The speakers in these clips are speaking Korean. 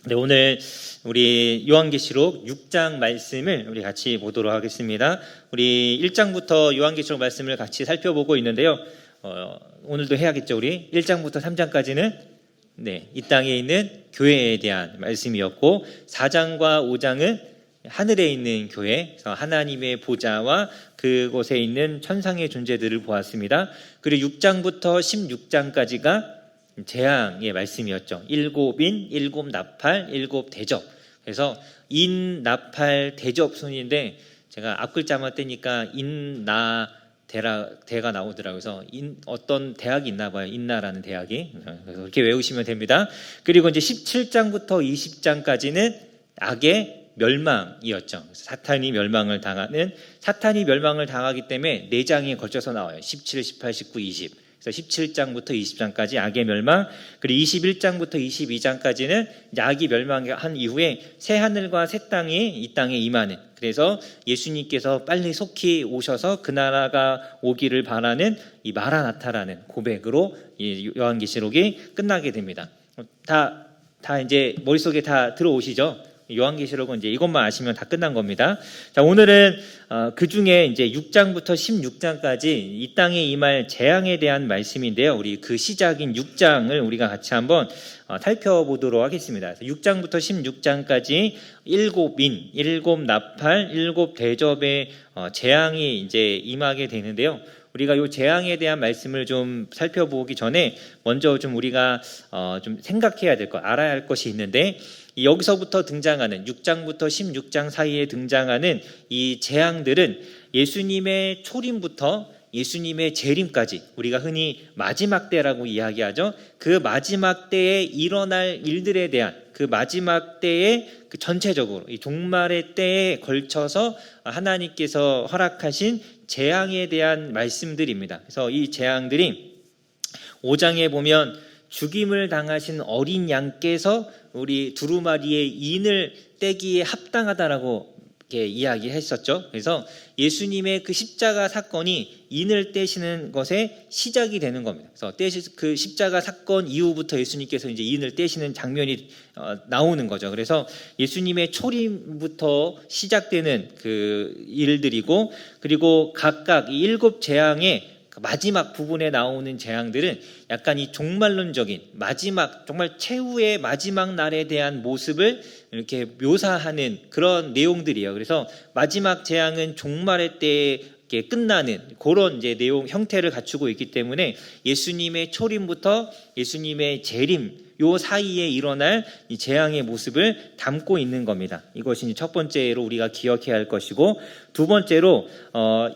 네, 오늘 우리 요한계시록 6장 말씀을 우리 같이 보도록 하겠습니다. 우리 1장부터 요한계시록 말씀을 같이 살펴보고 있는데요. 오늘도 해야겠죠. 우리 1장부터 3장까지는 이 땅에 있는 교회에 대한 말씀이었고, 4장과 5장은 하늘에 있는 교회, 하나님의 보좌와 그곳에 있는 천상의 존재들을 보았습니다. 그리고 6장부터 16장까지가 재앙의 말씀이었죠. 7인, 7나팔, 7대접. 그래서 인나팔 대접 순인데, 제가 앞글자만 떼니까 대가 나오더라고요. 그래서 어떤 대학이 있나 봐요. 인나라는 대학이. 그래서 이렇게 외우시면 됩니다. 그리고 이제 17장부터 20장까지는 악의 멸망이었죠. 사탄이 멸망을 당하기 때문에 4장에 걸쳐서 나와요. 17, 18, 19, 20. 그래서 17장부터 20장까지 악의 멸망, 그리고 21장부터 22장까지는 악이 멸망한 이후에 새 하늘과 새 땅이 이 땅에 임하는, 그래서 예수님께서 빨리 속히 오셔서 그 나라가 오기를 바라는 이 마라나타라는 고백으로 이 요한계시록이 끝나게 됩니다. 다 이제 머릿속에 다 들어오시죠? 요한계시록은 이제 이것만 아시면 다 끝난 겁니다. 자, 오늘은 그 중에 이제 6장부터 16장까지 이 땅에 임할 재앙에 대한 말씀인데요. 우리 그 시작인 6장을 우리가 같이 한번 살펴보도록 하겠습니다. 6장부터 16장까지 7인, 7나팔, 7대접의 재앙이 이제 임하게 되는데요. 우리가 이 재앙에 대한 말씀을 좀 살펴보기 전에 먼저 좀 우리가 좀 생각해야 될 것, 알아야 할 것이 있는데, 여기서부터 등장하는 6장부터 16장 사이에 등장하는 이 재앙들은 예수님의 초림부터 예수님의 재림까지, 우리가 흔히 마지막 때라고 이야기하죠. 그 마지막 때에 일어날 일들에 대한, 그 마지막 때에 그 전체적으로 이 종말의 때에 걸쳐서 하나님께서 허락하신 재앙에 대한 말씀들입니다. 그래서 이 재앙들이 5장에 보면 죽임을 당하신 어린 양께서 우리 두루마리의 인을 떼기에 합당하다라고 이렇게 이야기했었죠. 그래서 예수님의 그 십자가 사건이 인을 떼시는 것의 시작이 되는 겁니다. 그래서 그 십자가 사건 이후부터 예수님께서 이제 인을 떼시는 장면이 나오는 거죠. 그래서 예수님의 초림부터 시작되는 그 일들이고, 그리고 각각 이 7재앙의 마지막 부분에 나오는 재앙들은 약간 이 종말론적인 마지막, 정말 최후의 마지막 날에 대한 모습을 이렇게 묘사하는 그런 내용들이에요. 그래서 마지막 재앙은 종말의 때에 끝나는 그런 이제 내용 형태를 갖추고 있기 때문에 예수님의 초림부터 예수님의 재림 요 사이에 일어날 이 재앙의 모습을 담고 있는 겁니다. 이것이 첫 번째로 우리가 기억해야 할 것이고, 두 번째로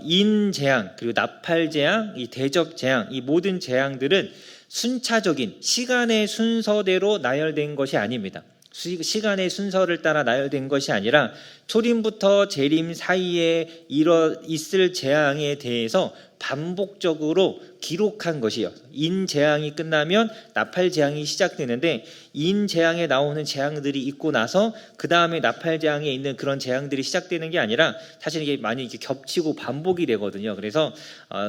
인재앙, 그리고 나팔재앙, 이 대접재앙, 이 모든 재앙들은 순차적인 시간의 순서대로 나열된 것이 아닙니다. 시간의 순서를 따라 나열된 것이 아니라 초림부터 재림 사이에 있을 재앙에 대해서 반복적으로 기록한 것이요. 인재앙이 끝나면 나팔재앙이 시작되는데, 인재앙에 나오는 재앙들이 있고 나서 그 다음에 나팔재앙에 있는 그런 재앙들이 시작되는 게 아니라 사실 이게 많이 이렇게 겹치고 반복이 되거든요. 그래서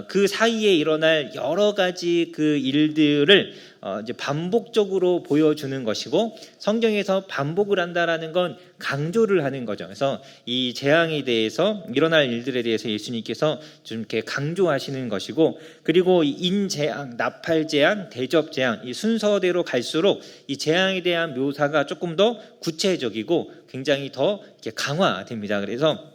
그 사이에 일어날 여러 가지 그 일들을 이제 반복적으로 보여주는 것이고, 성경에서 반복을 한다라는 건 강조를 하는 거죠. 그래서 이 재앙에 대해서, 일어날 일들에 대해서 예수님께서 좀 이렇게 강조하시는 것이고, 그리고 인재앙, 나팔재앙, 대접재앙, 이 순서대로 갈수록 이 재앙에 대한 묘사가 조금 더 구체적이고 굉장히 더 이렇게 강화됩니다. 그래서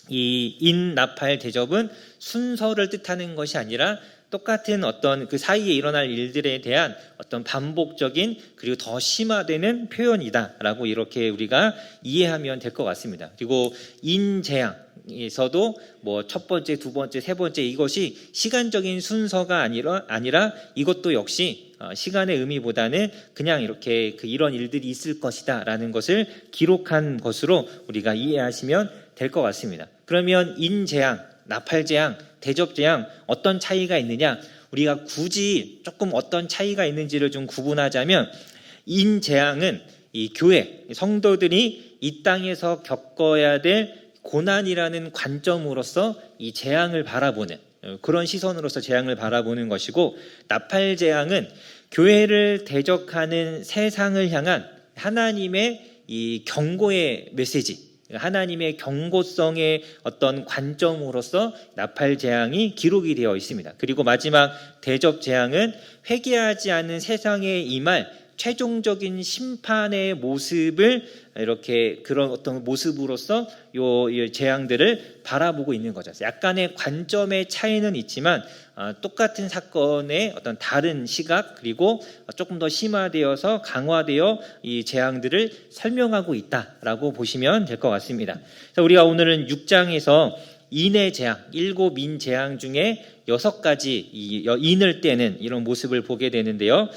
이 인, 나팔, 대접은 순서를 뜻하는 것이 아니라 똑같은 어떤 그 사이에 일어날 일들에 대한 어떤 반복적인, 그리고 더 심화되는 표현이다라고 이렇게 우리가 이해하면 될 것 같습니다. 그리고 인재앙에서도 뭐 첫 번째, 두 번째, 세 번째, 이것이 시간적인 순서가 아니라 이것도 역시 시간의 의미보다는 그냥 이렇게 이런 일들이 있을 것이다라는 것을 기록한 것으로 우리가 이해하시면 될 것 같습니다. 그러면 인재앙, 나팔재앙, 대접재앙 어떤 차이가 있느냐? 우리가 굳이 조금 어떤 차이가 있는지를 좀 구분하자면, 인재앙은 이 교회, 성도들이 이 땅에서 겪어야 될 고난이라는 관점으로서 이 재앙을 바라보는, 그런 시선으로서 재앙을 바라보는 것이고, 나팔재앙은 교회를 대적하는 세상을 향한 하나님의 이 경고의 메시지, 하나님의 경고성의 어떤 관점으로서 나팔 재앙이 기록이 되어 있습니다. 그리고 마지막 대접 재앙은 회개하지 않는 세상에 임할 최종적인 심판의 모습을 이렇게 그런 어떤 모습으로서 이 재앙들을 바라보고 있는 거죠. 약간의 관점의 차이는 있지만 똑같은 사건의 어떤 다른 시각, 그리고 조금 더 심화되어서 강화되어 이 재앙들을 설명하고 있다라고 보시면 될 것 같습니다. 그래서 우리가 오늘은 6장에서 인의 재앙, 7인 재앙 중에 6가지 인을 떼는 이런 모습을 보게 되는데요.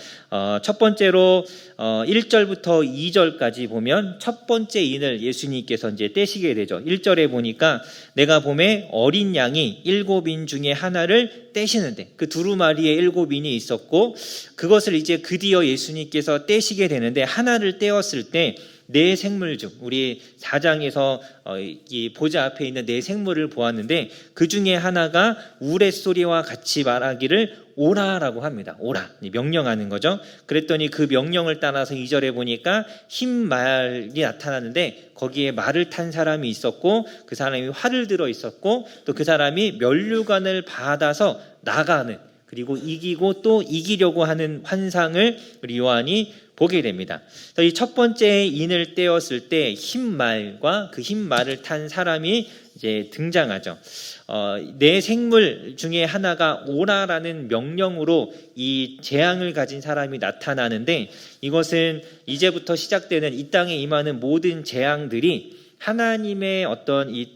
첫 번째로 1절부터 2절까지 보면 첫 번째 인을 예수님께서 이제 떼시게 되죠. 1절에 보니까 내가 보매 어린 양이 7인 중에 하나를 떼시는데, 그 두루마리에 7인이 있었고 그것을 이제 드디어 예수님께서 떼시게 되는데, 하나를 떼었을 때 네 생물 중, 우리 4장에서 이 보좌 앞에 있는 네 생물을 보았는데 그 중에 하나가 우레소리와 같이 말하기를 오라라고 합니다. 오라, 명령하는 거죠. 그랬더니 그 명령을 따라서 2절에 보니까 흰 말이 나타나는데 거기에 말을 탄 사람이 있었고 그 사람이 활을 들어 있었고 또 그 사람이 면류관을 받아서 나가는, 그리고 이기고 또 이기려고 하는 환상을 우리 요한이 보게 됩니다. 이 첫 번째 인을 떼었을 때 흰 말과 그 흰 말을 탄 사람이 이제 등장하죠. 네 생물 중에 하나가 오라라는 명령으로 이 재앙을 가진 사람이 나타나는데, 이것은 이제부터 시작되는 이 땅에 임하는 모든 재앙들이 하나님의 어떤 이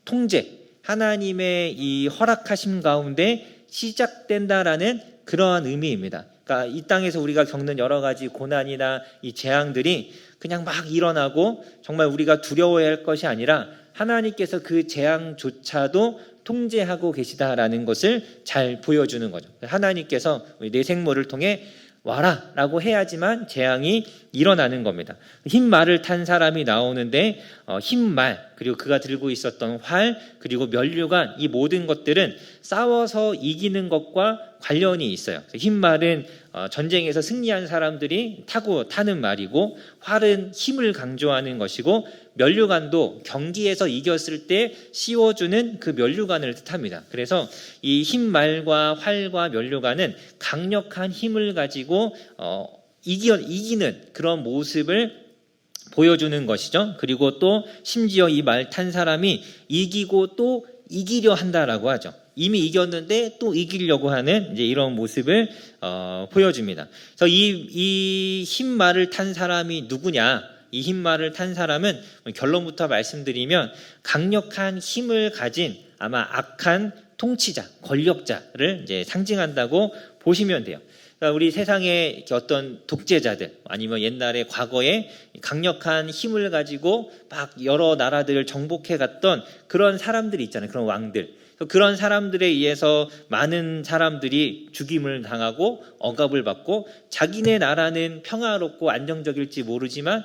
통제, 하나님의 이 허락하심 가운데 시작된다라는 그러한 의미입니다. 그러니까 이 땅에서 우리가 겪는 여러 가지 고난이나 이 재앙들이 그냥 막 일어나고 정말 우리가 두려워해야 할 것이 아니라 하나님께서 그 재앙조차도 통제하고 계시다라는 것을 잘 보여주는 거죠. 하나님께서 내 생물을 통해 와라 라고 해야지만 재앙이 일어나는 겁니다. 흰 말을 탄 사람이 나오는데 흰 말, 그리고 그가 들고 있었던 활, 그리고 면류관, 이 모든 것들은 싸워서 이기는 것과 관련이 있어요. 흰 말은 전쟁에서 승리한 사람들이 타는 말이고, 활은 힘을 강조하는 것이고, 면류관도 경기에서 이겼을 때 씌워주는 그 면류관을 뜻합니다. 그래서 이 흰 말과 활과 면류관은 강력한 힘을 가지고 이기는 그런 모습을 보여주는 것이죠. 그리고 또 심지어 이 말 탄 사람이 이기고 또 이기려 한다라고 하죠. 이미 이겼는데 또 이기려고 하는 이제 이런 모습을 보여줍니다. 그래서 이 흰 말을 탄 사람이 누구냐? 이 흰 말을 탄 사람은 결론부터 말씀드리면 강력한 힘을 가진 아마 악한 통치자, 권력자를 이제 상징한다고 보시면 돼요. 그러니까 우리 세상의 어떤 독재자들, 아니면 옛날에 과거에 강력한 힘을 가지고 막 여러 나라들을 정복해 갔던 그런 사람들이 있잖아요. 그런 왕들. 그런 사람들에 의해서 많은 사람들이 죽임을 당하고 억압을 받고, 자기네 나라는 평화롭고 안정적일지 모르지만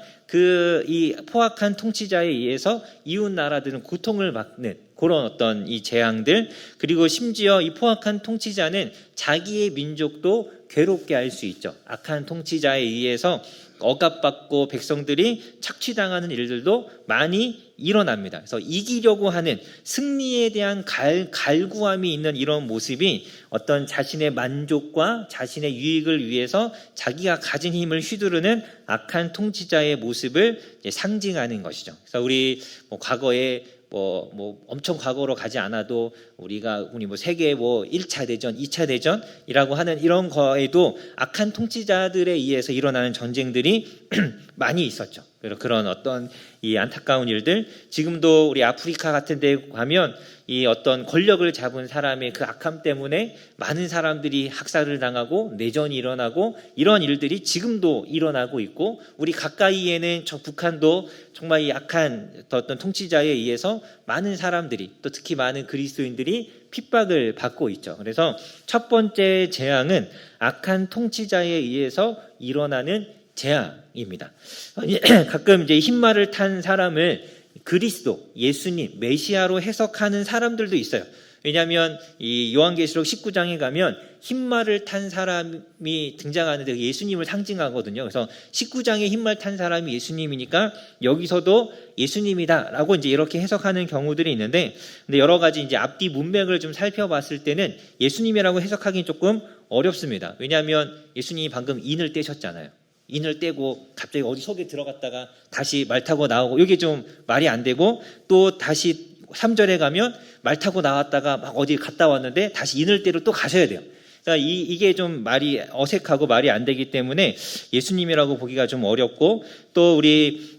이 포악한 통치자에 의해서 이웃 나라들은 고통을 받는 그런 어떤 이 재앙들, 그리고 심지어 이 포악한 통치자는 자기의 민족도 괴롭게 할 수 있죠. 악한 통치자에 의해서 억압받고 백성들이 착취당하는 일들도 많이 일어납니다. 그래서 이기려고 하는, 승리에 대한 갈구함이 있는 이런 모습이 어떤 자신의 만족과 자신의 유익을 위해서 자기가 가진 힘을 휘두르는 악한 통치자의 모습을 상징하는 것이죠. 그래서 우리 과거에 엄청 과거로 가지 않아도 우리 세계 1차 대전, 2차 대전이라고 하는 이런 거에도 악한 통치자들에 의해서 일어나는 전쟁들이 많이 있었죠. 그런 어떤 이 안타까운 일들, 지금도 우리 아프리카 같은 데 가면 이 어떤 권력을 잡은 사람의 그 악함 때문에 많은 사람들이 학살을 당하고 내전이 일어나고, 이런 일들이 지금도 일어나고 있고, 우리 가까이에는 저 북한도 정말 이 악한 어떤 통치자에 의해서 많은 사람들이, 또 특히 많은 그리스도인들이 핍박을 받고 있죠. 그래서 첫 번째 재앙은 악한 통치자에 의해서 일어나는 재앙입니다. 가끔 이제 흰말을 탄 사람을 그리스도, 예수님, 메시아로 해석하는 사람들도 있어요. 왜냐하면 이 요한계시록 19장에 가면 흰말을 탄 사람이 등장하는데 예수님을 상징하거든요. 그래서 19장에 흰말 탄 사람이 예수님이니까 여기서도 예수님이다라고 이제 이렇게 해석하는 경우들이 있는데, 근데 여러 가지 이제 앞뒤 문맥을 좀 살펴봤을 때는 예수님이라고 해석하기는 조금 어렵습니다. 왜냐하면 예수님이 방금 인을 떼셨잖아요. 인을 떼고 갑자기 어디 속에 들어갔다가 다시 말 타고 나오고, 이게 좀 말이 안 되고, 또 다시 3절에 가면 말 타고 나왔다가 막 어디 갔다 왔는데 다시 인을 떼러 또 가셔야 돼요. 그러니까 이게 좀 말이 어색하고 말이 안 되기 때문에 예수님이라고 보기가 좀 어렵고, 또 우리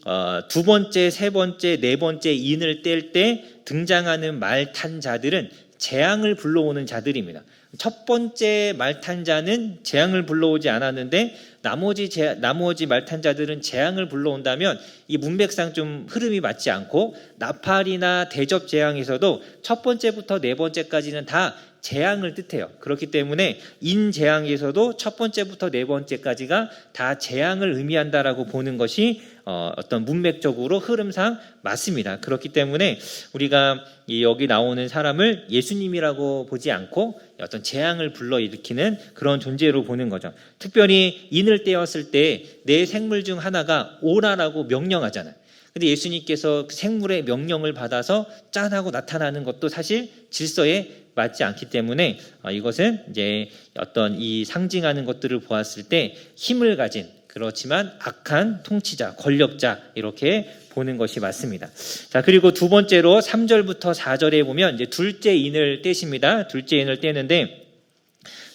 두 번째, 세 번째, 네 번째 인을 뗄 때 등장하는 말 탄 자들은 재앙을 불러오는 자들입니다. 첫 번째 말 탄 자는 재앙을 불러오지 않았는데 나머지 말 탄 자들은 재앙을 불러온다면 이 문맥상 좀 흐름이 맞지 않고, 나팔이나 대접 재앙에서도 첫 번째부터 네 번째까지는 다 재앙을 뜻해요. 그렇기 때문에 인재앙에서도 첫 번째부터 네 번째까지가 다 재앙을 의미한다라고 보는 것이 어떤 문맥적으로 흐름상 맞습니다. 그렇기 때문에 우리가 여기 나오는 사람을 예수님이라고 보지 않고 어떤 재앙을 불러일으키는 그런 존재로 보는 거죠. 특별히 인을 떼었을 때 내 생물 중 하나가 오라라고 명령하잖아요. 근데 예수님께서 생물의 명령을 받아서 짠하고 나타나는 것도 사실 질서에 맞지 않기 때문에 이것은 이제 어떤 이 상징하는 것들을 보았을 때 힘을 가진, 그렇지만 악한 통치자, 권력자, 이렇게 보는 것이 맞습니다. 자, 그리고 두 번째로 3절부터 4절에 보면 이제 둘째 인을 떼십니다. 둘째 인을 떼는데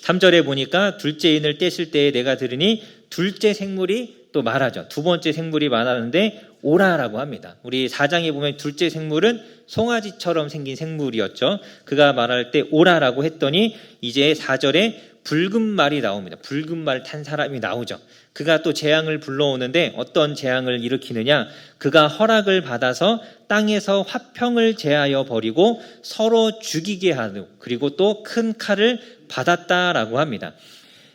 3절에 보니까 둘째 인을 떼실 때에 내가 들으니 둘째 생물이 또 말하죠. 두 번째 생물이 말하는데 오라라고 합니다. 우리 4장에 보면 둘째 생물은 송아지처럼 생긴 생물이었죠. 그가 말할 때 오라라고 했더니 이제 4절에 붉은 말이 나옵니다. 붉은 말 탄 사람이 나오죠. 그가 또 재앙을 불러오는데 어떤 재앙을 일으키느냐? 그가 허락을 받아서 땅에서 화평을 제하여 버리고 서로 죽이게 하고, 그리고 또 큰 칼을 받았다라고 합니다.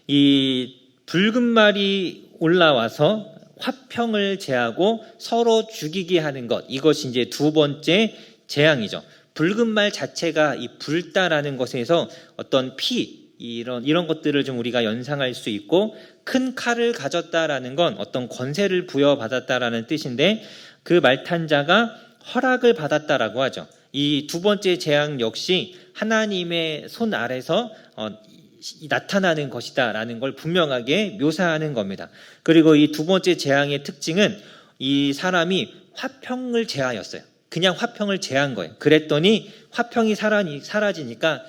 이 붉은 말이 올라와서 화평을 제하고 서로 죽이게 하는 것, 이것이 이제 두 번째 재앙이죠. 붉은 말 자체가 이 붉다라는 것에서 어떤 피, 이런 것들을 좀 우리가 연상할 수 있고, 큰 칼을 가졌다라는 건 어떤 권세를 부여받았다라는 뜻인데, 그 말탄 자가 허락을 받았다라고 하죠. 이 두 번째 재앙 역시 하나님의 손 아래서 나타나는 것이다라는 걸 분명하게 묘사하는 겁니다. 그리고 이 두 번째 재앙의 특징은 이 사람이 화평을 제하였어요. 그냥 화평을 제한 거예요. 그랬더니 화평이 사라지니까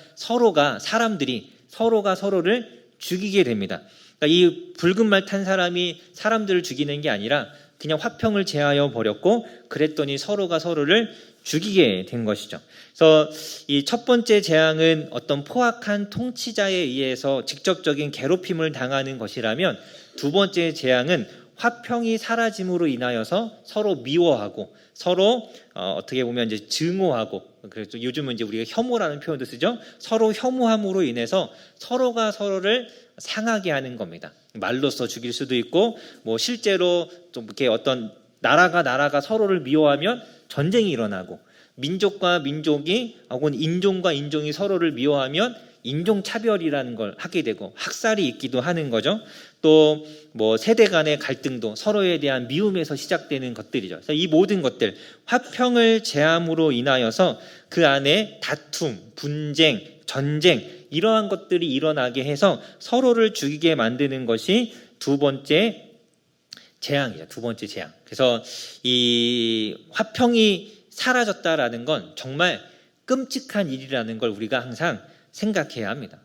사람들이 서로가 서로를 죽이게 됩니다. 그러니까 이 붉은 말 탄 사람이 사람들을 죽이는 게 아니라 그냥 화평을 제하여 버렸고, 그랬더니 서로가 서로를 죽이게 된 것이죠. 그래서 이 첫 번째 재앙은 어떤 포악한 통치자에 의해서 직접적인 괴롭힘을 당하는 것이라면, 두 번째 재앙은 화평이 사라짐으로 인하여서 서로 미워하고 서로 어떻게 보면 이제 증오하고, 그래서 요즘은 이제 우리가 혐오라는 표현도 쓰죠. 서로 혐오함으로 인해서 서로가 서로를 상하게 하는 겁니다. 말로써 죽일 수도 있고, 뭐 실제로 좀 이렇게 어떤 나라가 서로를 미워하면 전쟁이 일어나고, 민족과 민족이 혹은 인종과 인종이 서로를 미워하면 인종차별이라는 걸 하게 되고 학살이 있기도 하는 거죠. 또 뭐 세대 간의 갈등도 서로에 대한 미움에서 시작되는 것들이죠. 그래서 이 모든 것들, 화평을 제함으로 인하여서 그 안에 다툼, 분쟁, 전쟁, 이러한 것들이 일어나게 해서 서로를 죽이게 만드는 것이 두 번째 재앙이죠. 두 번째 재앙. 그래서 이 화평이 사라졌다라는 건 정말 끔찍한 일이라는 걸 우리가 항상 생각해야 합니다.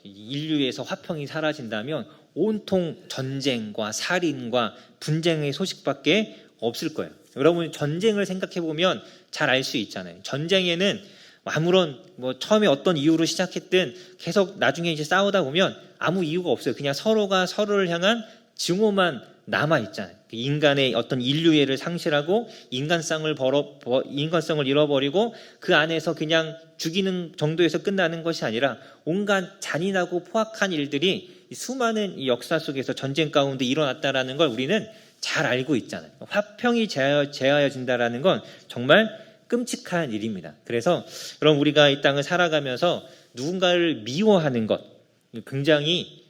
인류에서 화평이 사라진다면 온통 전쟁과 살인과 분쟁의 소식밖에 없을 거예요. 여러분, 전쟁을 생각해 보면 잘 알 수 있잖아요. 전쟁에는 아무런 처음에 어떤 이유로 시작했든 계속 나중에 이제 싸우다 보면 아무 이유가 없어요. 그냥 서로가 서로를 향한 증오만 남아 있잖아요. 인간의 어떤 인류애를 상실하고 인간성을 잃어버리고 그 안에서 그냥 죽이는 정도에서 끝나는 것이 아니라 온갖 잔인하고 포악한 일들이 수많은 이 역사 속에서 전쟁 가운데 일어났다라는 걸 우리는 잘 알고 있잖아요. 화평이 제하여진다라는 건 정말 끔찍한 일입니다. 그래서 여러분, 우리가 이 땅을 살아가면서 누군가를 미워하는 것 굉장히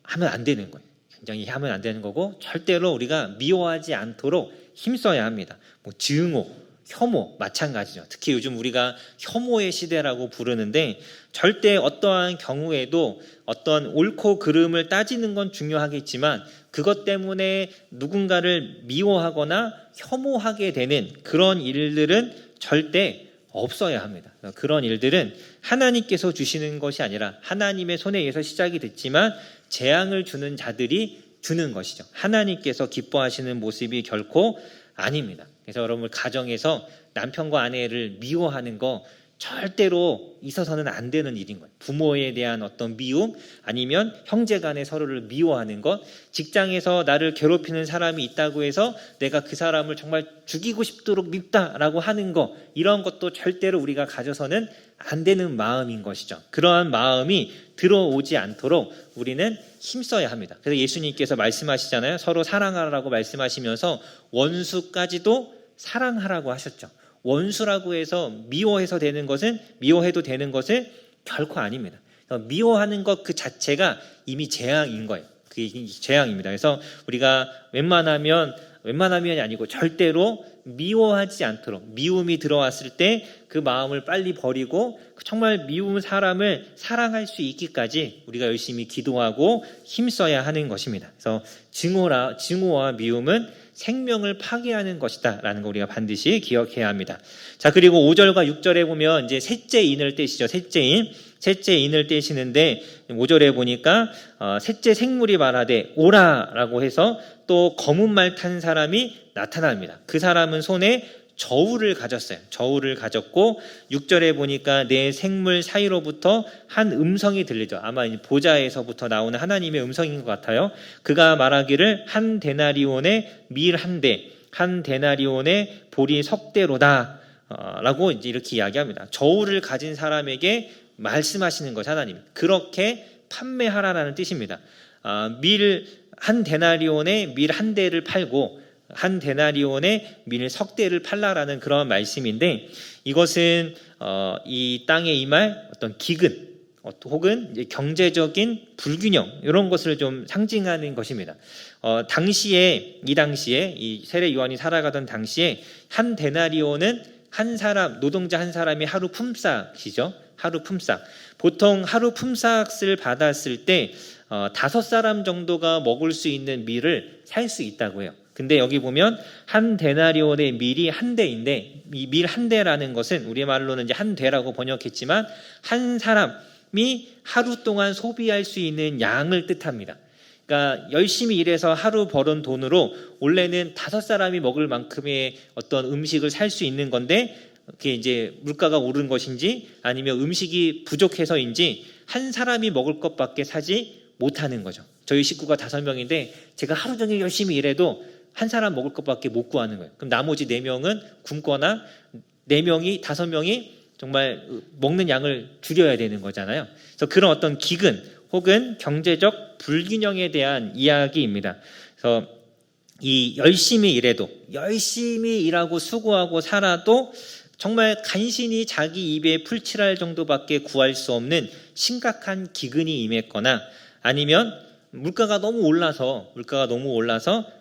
하면 안 되는 거예요. 굉장히 하면 안 되는 거고, 절대로 우리가 미워하지 않도록 힘써야 합니다. 뭐 증오, 혐오 마찬가지죠. 특히 요즘 우리가 혐오의 시대라고 부르는데, 절대 어떠한 경우에도 어떤 옳고 그름을 따지는 건 중요하겠지만 그것 때문에 누군가를 미워하거나 혐오하게 되는 그런 일들은 절대 없어야 합니다. 그런 일들은 하나님께서 주시는 것이 아니라 하나님의 손에 의해서 시작이 됐지만 재앙을 주는 자들이 주는 것이죠. 하나님께서 기뻐하시는 모습이 결코 아닙니다. 그래서 여러분, 가정에서 남편과 아내를 미워하는 거 절대로 있어서는 안 되는 일인 거예요. 부모에 대한 어떤 미움, 아니면 형제간에 서로를 미워하는 것, 직장에서 나를 괴롭히는 사람이 있다고 해서 내가 그 사람을 정말 죽이고 싶도록 밉다라고 하는 거, 이런 것도 절대로 우리가 가져서는 안 되는 마음인 것이죠. 그러한 마음이 들어오지 않도록 우리는 힘써야 합니다. 그래서 예수님께서 말씀하시잖아요. 서로 사랑하라고 말씀하시면서 원수까지도 사랑하라고 하셨죠. 원수라고 해서 미워해도 되는 것은 결코 아닙니다. 미워하는 것 그 자체가 이미 재앙인 거예요. 그게 재앙입니다. 그래서 우리가 웬만하면이 아니고 절대로 미워하지 않도록, 미움이 들어왔을 때 그 마음을 빨리 버리고 정말 미운 사람을 사랑할 수 있기까지 우리가 열심히 기도하고 힘써야 하는 것입니다. 그래서 증오와 미움은 생명을 파괴하는 것이다 라는 거 우리가 반드시 기억해야 합니다. 자, 그리고 5절과 6절에 보면 이제 셋째 인을 떼시죠. 셋째 인을 떼시는데 5절에 보니까 셋째 생물이 말하되 오라라고 해서 또 검은 말 탄 사람이 나타납니다. 그 사람은 손에 저울을 가졌어요. 저울을 가졌고 6절에 보니까 내 생물 사이로부터 한 음성이 들리죠. 아마 보좌에서부터 나오는 하나님의 음성인 것 같아요. 그가 말하기를 한 데나리온의 밀 한 대, 한 데나리온의 보리 석대로다 라고 이제 이렇게 이야기합니다. 저울을 가진 사람에게 말씀하시는 것이 하나님. 그렇게 판매하라라는 뜻입니다. 한 데나리온의 밀 한 대를 팔고 한 데나리온의 밀 석대를 팔라라는 그런 말씀인데, 이것은 이 땅에 임할 어떤 기근 혹은 이제 경제적인 불균형, 이런 것을 좀 상징하는 것입니다. 이 당시에 이 세례 요한이 살아가던 당시에 한 데나리온은 한 사람, 노동자 한 사람이 하루 품삯이죠. 하루 품삯. 보통 하루 품삯을 받았을 때 5사람 정도가 먹을 수 있는 밀을 살 수 있다고 해요. 근데 여기 보면 한 데나리온의 밀이 한 대인데, 이 밀 한 대라는 것은 우리말로는 이제 한 대라고 번역했지만 한 사람이 하루 동안 소비할 수 있는 양을 뜻합니다. 그러니까 열심히 일해서 하루 벌은 돈으로 원래는 5사람이 먹을 만큼의 어떤 음식을 살 수 있는 건데, 그게 이제 물가가 오른 것인지 아니면 음식이 부족해서인지 한 사람이 먹을 것밖에 사지 못하는 거죠. 저희 식구가 5명인데 제가 하루 종일 열심히 일해도 한 사람 먹을 것밖에 못 구하는 거예요. 그럼 나머지 4명은 굶거나 5명이 정말 먹는 양을 줄여야 되는 거잖아요. 그래서 그런 어떤 기근 혹은 경제적 불균형에 대한 이야기입니다. 그래서 이 열심히 일하고 수고하고 살아도 정말 간신히 자기 입에 풀칠할 정도밖에 구할 수 없는 심각한 기근이 임했거나, 아니면 물가가 너무 올라서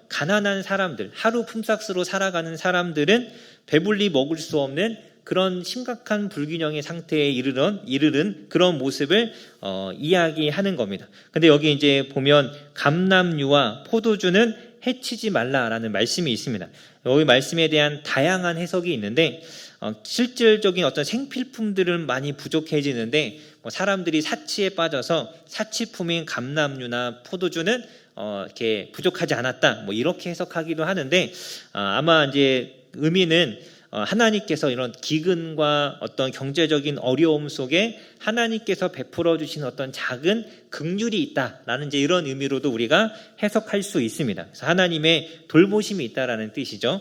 가난한 사람들, 하루 품삯으로 살아가는 사람들은 배불리 먹을 수 없는 그런 심각한 불균형의 상태에 이르른 그런 모습을 이야기하는 겁니다. 근데 여기 이제 보면 감람류와 포도주는 해치지 말라라는 말씀이 있습니다. 여기 말씀에 대한 다양한 해석이 있는데, 실질적인 어떤 생필품들은 많이 부족해지는데 사람들이 사치에 빠져서 사치품인 감람류나 포도주는 이렇게 부족하지 않았다, 이렇게 해석하기도 하는데, 아마 이제 의미는 하나님께서 이런 기근과 어떤 경제적인 어려움 속에 하나님께서 베풀어 주신 어떤 작은 긍휼이 있다라는 이제 이런 의미로도 우리가 해석할 수 있습니다. 그래서 하나님의 돌보심이 있다라는 뜻이죠.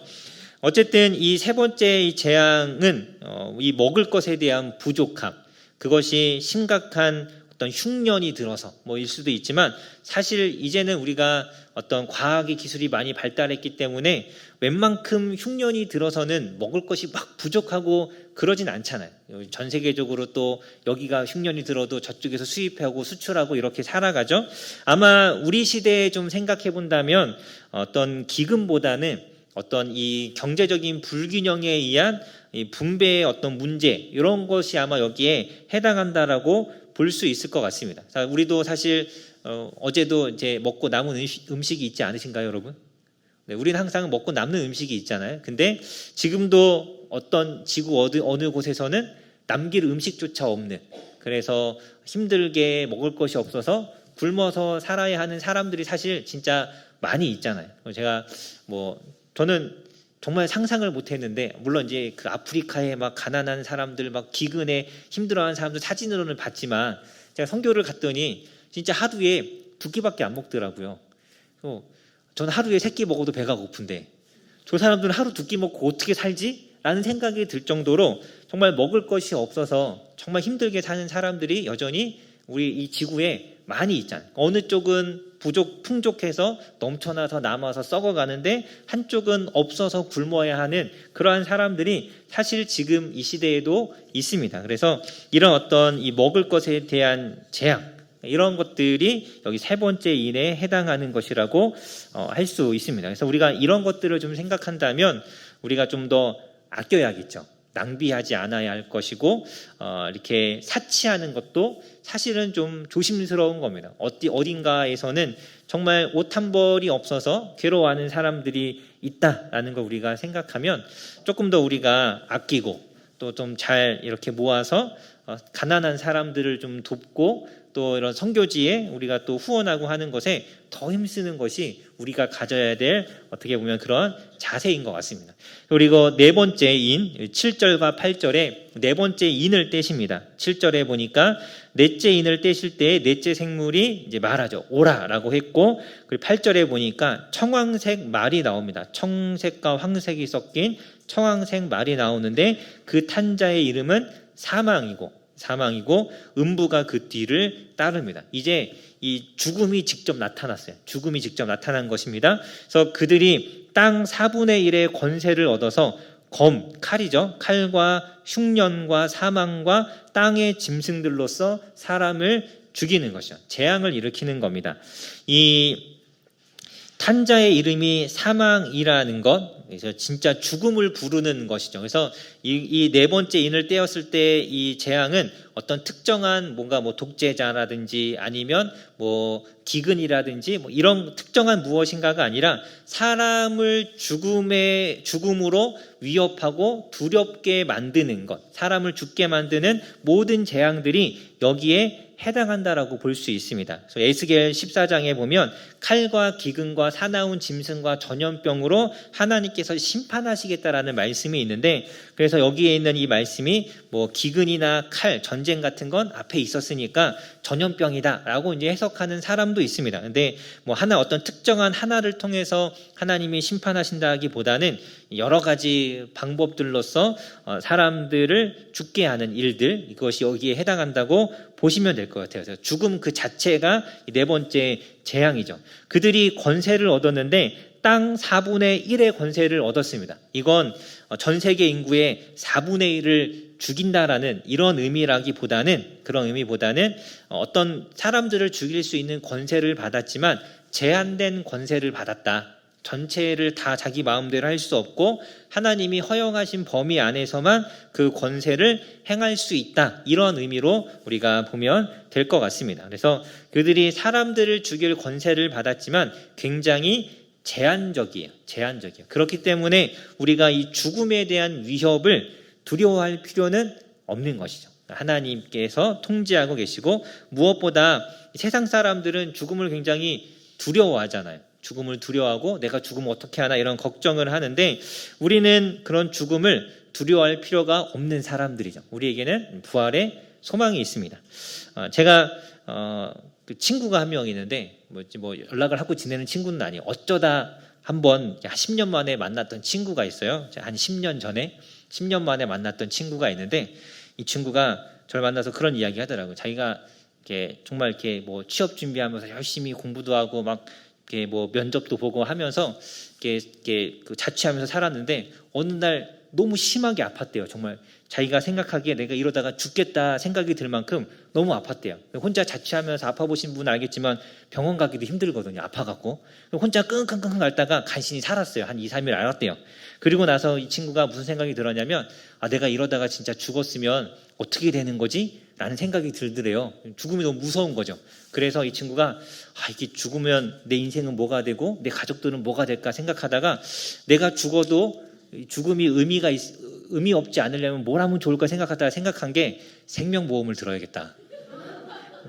어쨌든 이 세 번째 이 재앙은 이 먹을 것에 대한 부족함, 그것이 심각한 어떤 흉년이 들어서 뭐일 수도 있지만 사실 이제는 우리가 어떤 과학의 기술이 많이 발달했기 때문에 웬만큼 흉년이 들어서는 먹을 것이 막 부족하고 그러진 않잖아요. 전 세계적으로 또 여기가 흉년이 들어도 저쪽에서 수입하고 수출하고 이렇게 살아가죠. 아마 우리 시대에 좀 생각해 본다면 어떤 기근보다는 어떤 이 경제적인 불균형에 의한 이 분배의 어떤 문제 이런 것이 아마 여기에 해당한다라고 볼 수 있을 것 같습니다. 우리도 사실 어제도 이제 먹고 남은 음식이 있지 않으신가요, 여러분? 네, 우리는 항상 먹고 남는 음식이 있잖아요. 근데 지금도 어떤 지구 어느 곳에서는 남길 음식조차 없는, 그래서 힘들게 먹을 것이 없어서 굶어서 살아야 하는 사람들이 사실 진짜 많이 있잖아요. 제가 저는 정말 상상을 못했는데, 물론 이제 그 아프리카에 막 가난한 사람들, 막 기근에 힘들어하는 사람들 사진으로는 봤지만 제가 선교를 갔더니 진짜 하루에 2끼밖에 안 먹더라고요. 저는 하루에 3끼 먹어도 배가 고픈데 저 사람들은 하루 2끼 먹고 어떻게 살지? 라는 생각이 들 정도로 정말 먹을 것이 없어서 정말 힘들게 사는 사람들이 여전히 우리 이 지구에 많이 있잖아요. 어느 쪽은 풍족해서 넘쳐나서 남아서 썩어가는데 한쪽은 없어서 굶어야 하는 그러한 사람들이 사실 지금 이 시대에도 있습니다. 그래서 이런 어떤 이 먹을 것에 대한 재앙, 이런 것들이 여기 3번째 인에 해당하는 것이라고 할 수 있습니다. 그래서 우리가 이런 것들을 좀 생각한다면 우리가 좀 더 아껴야겠죠. 낭비하지 않아야 할 것이고 이렇게 사치하는 것도 사실은 좀 조심스러운 겁니다. 어딘가에서는 정말 옷 한 벌이 없어서 괴로워하는 사람들이 있다라는 걸 우리가 생각하면 조금 더 우리가 아끼고 또 좀 잘 이렇게 모아서 가난한 사람들을 좀 돕고 또 이런 선교지에 우리가 또 후원하고 하는 것에 더 힘쓰는 것이 우리가 가져야 될 어떻게 보면 그런 자세인 것 같습니다. 그리고 4번째 인 7절과 8절에 4번째 인을 떼십니다. 7절에 보니까 넷째 인을 떼실 때 넷째 생물이 이제 말하죠. 오라라고 했고, 그리고 8절에 보니까 청황색 말이 나옵니다. 청색과 황색이 섞인 청황색 말이 나오는데 그 탄자의 이름은 사망이고 음부가 그 뒤를 따릅니다. 이제 이 죽음이 직접 나타났어요. 죽음이 직접 나타난 것입니다. 그래서 그들이 땅 4분의 1의 권세를 얻어서 칼이죠. 칼과 흉년과 사망과 땅의 짐승들로서 사람을 죽이는 것이죠. 재앙을 일으키는 겁니다. 이 탄자의 이름이 사망이라는 것, 그래서 진짜 죽음을 부르는 것이죠. 그래서 이 4번째 인을 떼었을 때 이 재앙은 어떤 특정한 뭔가 독재자라든지 아니면 기근이라든지 이런 특정한 무엇인가가 아니라 사람을 죽음으로 위협하고 두렵게 만드는 것, 사람을 죽게 만드는 모든 재앙들이 여기에 해당한다라고 볼 수 있습니다. 그래서 에스겔 14장에 보면 칼과 기근과 사나운 짐승과 전염병으로 하나님께서 심판하시겠다라는 말씀이 있는데, 그래서 여기에 있는 이 말씀이 기근이나 칼, 전쟁 같은 건 앞에 있었으니까 전염병이다라고 이제 해석하는 사람도 있습니다. 근데 어떤 특정한 하나를 통해서 하나님이 심판하신다기보다는 여러 가지 방법들로서 사람들을 죽게 하는 일들, 이것이 여기에 해당한다고 보시면 될 것 같아요. 그래서 죽음 그 자체가 4번째 재앙이죠. 그들이 권세를 얻었는데 땅 4분의 1의 권세를 얻었습니다. 이건 전 세계 인구의 4분의 1을 죽인다라는 이런 의미라기보다는, 그런 의미보다는 어떤 사람들을 죽일 수 있는 권세를 받았지만 제한된 권세를 받았다. 전체를 다 자기 마음대로 할 수 없고 하나님이 허용하신 범위 안에서만 그 권세를 행할 수 있다. 이런 의미로 우리가 보면 될 것 같습니다. 그래서 그들이 사람들을 죽일 권세를 받았지만 굉장히 제한적이에요. 그렇기 때문에 우리가 이 죽음에 대한 위협을 두려워할 필요는 없는 것이죠. 하나님께서 통제하고 계시고, 무엇보다 세상 사람들은 죽음을 굉장히 두려워하잖아요. 죽음을 두려워하고 내가 죽으면 어떻게 하나 이런 걱정을 하는데, 우리는 그런 죽음을 두려워할 필요가 없는 사람들이죠. 우리에게는 부활의 소망이 있습니다. 제가 그 친구가 한 명 있는데 연락을 하고 지내는 친구는 아니에요. 어쩌다 한번 10년 만에 만났던 친구가 있어요. 한 10년 전에 10년 만에 만났던 친구가 있는데, 이 친구가 저를 만나서 그런 이야기 하더라고요. 자기가 이렇게 정말 이렇게 뭐 취업 준비하면서 열심히 공부도 하고 막 이렇게 뭐 면접도 보고 하면서 이렇게 그 자취하면서 살았는데 어느 날 너무 심하게 아팠대요. 정말 자기가 생각하기에 내가 이러다가 죽겠다 생각이 들 만큼 너무 아팠대요. 혼자 자취하면서 아파보신 분은 알겠지만 병원 가기도 힘들거든요. 아파갖고. 혼자 끙끙끙 앓다가 간신히 살았어요. 한 2, 3일 앓았대요. 그리고 나서 이 친구가 무슨 생각이 들었냐면 내가 이러다가 진짜 죽었으면 어떻게 되는 거지? 라는 생각이 들더래요. 죽음이 너무 무서운 거죠. 그래서 이 친구가 이게 죽으면 내 인생은 뭐가 되고 내 가족들은 뭐가 될까 생각하다가 내가 죽어도 죽음이 의미 없지 않으려면 뭘 하면 좋을까 생각하다가 생각한 게 생명보험을 들어야겠다.